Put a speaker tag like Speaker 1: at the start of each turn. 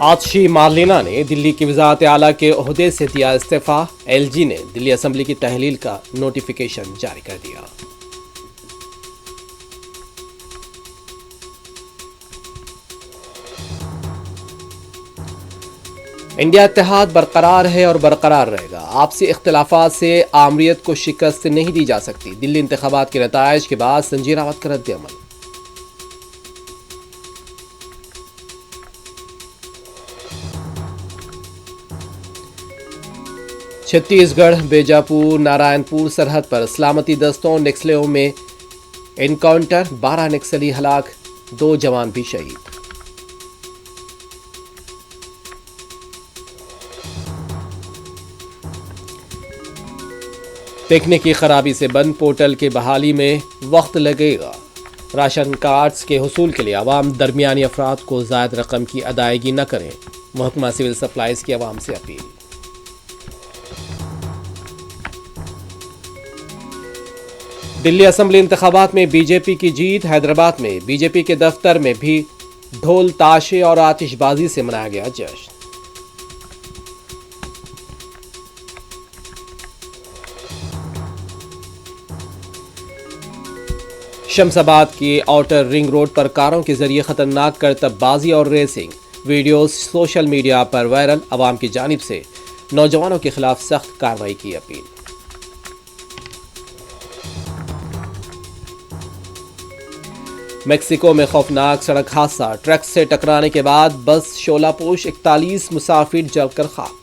Speaker 1: آتشی مارلینا نے دلی کی وزارت اعلیٰ کے عہدے سے دیا استعفیٰ، ایل جی نے دلی اسمبلی کی تحلیل کا نوٹیفیکیشن جاری کر دیا۔ انڈیا اتحاد برقرار ہے اور برقرار رہے گا، آپسی اختلافات سے آمریت کو شکست نہیں دی جا سکتی، دلی انتخابات کے نتائج کے بعد سنجے راوت کا رد عمل۔ چھتیس گڑھ بیجاپور نارائن پور سرحد پر سلامتی دستوں نکسلیوں میں انکاؤنٹر، 12 نکسلی ہلاک، 2 جوان بھی شہید۔ تکنیکی خرابی سے بند پورٹل کے بحالی میں وقت لگے گا، راشن کارڈز کے حصول کے لیے عوام درمیانی افراد کو زائد رقم کی ادائیگی نہ کریں، محکمہ سول سپلائز کی عوام سے اپیل۔ دلی اسمبلی انتخابات میں بی جے پی کی جیت، حیدرآباد میں بی جے پی کے دفتر میں بھی ڈھول تاشے اور آتش بازی سے منایا گیا جشن۔ شمس آباد کی آؤٹر رنگ روڈ پر کاروں کے ذریعے خطرناک کرتب بازی اور ریسنگ ویڈیوز سوشل میڈیا پر وائرل، عوام کی جانب سے نوجوانوں کے خلاف سخت کارروائی کی اپیل۔ میکسیکو میں خوفناک سڑک حادثہ، ٹرک سے ٹکرانے کے بعد بس شعلہ پوش، 41 مسافر جل کر خاک۔